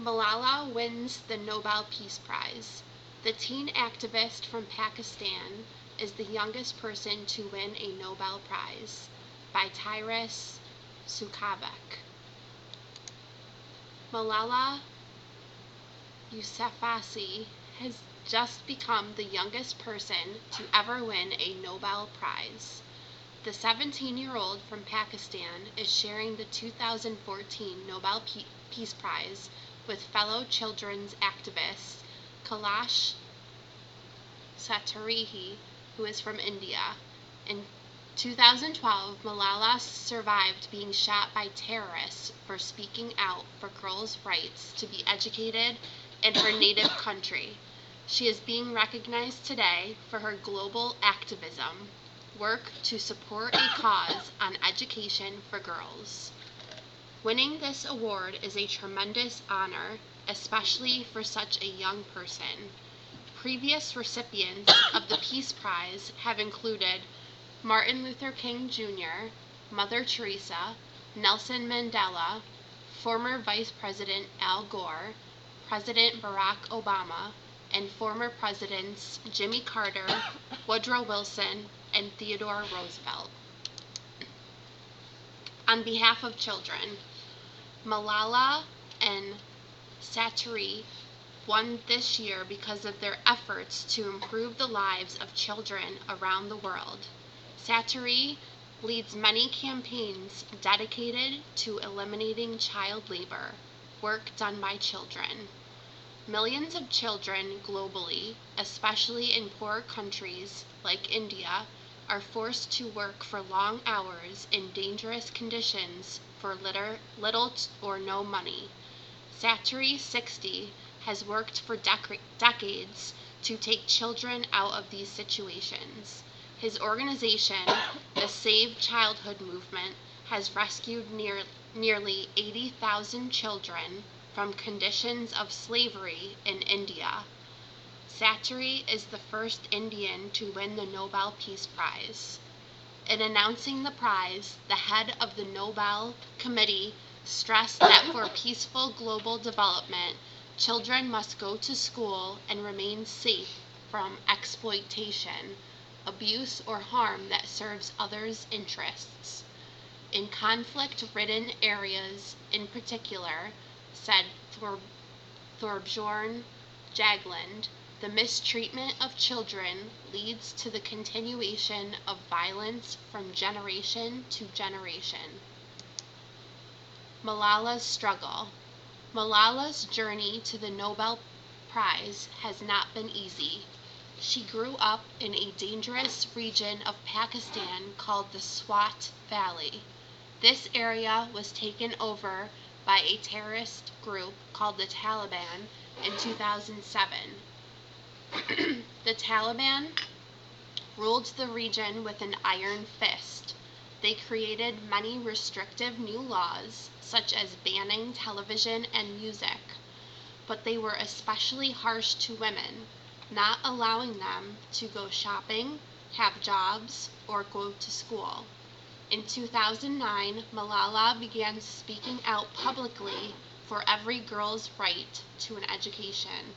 Malala wins the Nobel Peace Prize. The teen activist from Pakistan is the youngest person to win a Nobel Prize, by Tyrus Sukavec. Malala Yousafzai has just become the youngest person to ever win a Nobel Prize. The 17-year-old from Pakistan is sharing the 2014 Nobel Peace Prize with fellow children's activist Kailash Satyarthi, who is from India. In 2012, Malala survived being shot by terrorists for speaking out for girls' rights to be educated in her native country. She is being recognized today for her global activism, work to support a cause on education for girls. Winning this award is a tremendous honor, especially for such a young person. Previous recipients of the Peace Prize have included Martin Luther King Jr., Mother Teresa, Nelson Mandela, former Vice President Al Gore, President Barack Obama, and former Presidents Jimmy Carter, Woodrow Wilson, and Theodore Roosevelt. On behalf of children, Malala and Satyarthi won this year because of their efforts to improve the lives of children around the world. Satyarthi leads many campaigns dedicated to eliminating child labor, work done by children. Millions of children globally, especially in poor countries like India, are forced to work for long hours in dangerous conditions for little or no money. Satyarthi, 60, has worked for decades to take children out of these situations. His organization, the Save Childhood Movement, has rescued nearly 80,000 children from conditions of slavery in India. Satyarthi is the first Indian to win the Nobel Peace Prize. In announcing the prize, the head of the Nobel Committee stressed that for peaceful global development, children must go to school and remain safe from exploitation, abuse, or harm that serves others' interests. In conflict-ridden areas in particular, said Thorbjorn Jagland, the mistreatment of children leads to the continuation of violence from generation to generation. Malala's struggle. Malala's journey to the Nobel Prize has not been easy. She grew up in a dangerous region of Pakistan called the Swat Valley. This area was taken over by a terrorist group called the Taliban in 2007. The Taliban ruled the region with an iron fist. They created many restrictive new laws, such as banning television and music, but they were especially harsh to women, not allowing them to go shopping, have jobs, or go to school. In 2009, Malala began speaking out publicly for every girl's right to an education.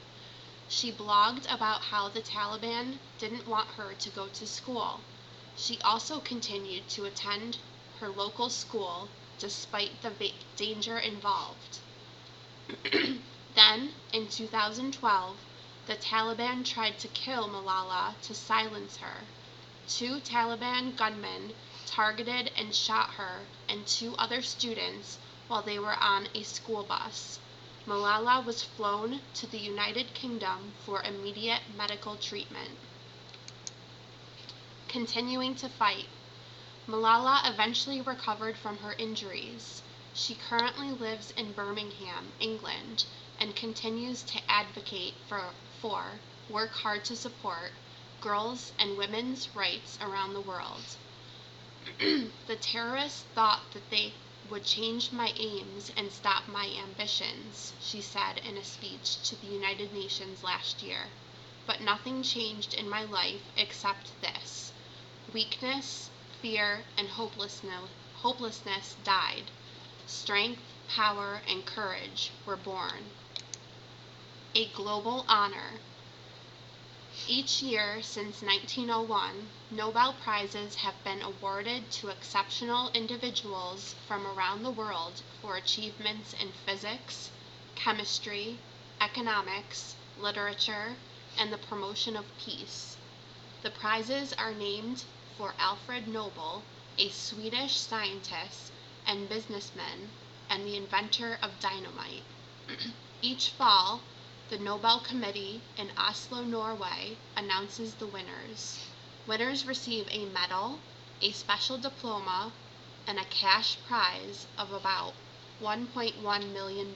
She blogged about how the Taliban didn't want her to go to school. She also continued to attend her local school despite the danger involved. Then, in 2012, the Taliban tried to kill Malala to silence her. 2 Taliban gunmen targeted and shot her and 2 other students while they were on a school bus. Malala was flown to the United Kingdom for immediate medical treatment. Continuing to fight. Malala eventually recovered from her injuries. She currently lives in Birmingham, England, and continues to advocate for, work hard to support, girls' and women's rights around the world. The terrorists thought that they would change my aims and stop my ambitions, she said in a speech to the United Nations last year. But nothing changed in my life except this. Weakness, fear, and hopelessness died. Strength, power, and courage were born. a global honor. Each year since 1901, Nobel Prizes have been awarded to exceptional individuals from around the world for achievements in physics, chemistry, economics, literature, and the promotion of peace. The prizes are named for Alfred Nobel, a Swedish scientist and businessman and the inventor of dynamite. Each fall, the Nobel Committee in Oslo, Norway, announces the winners. Winners receive a medal, a special diploma, and a cash prize of about $1.1 million.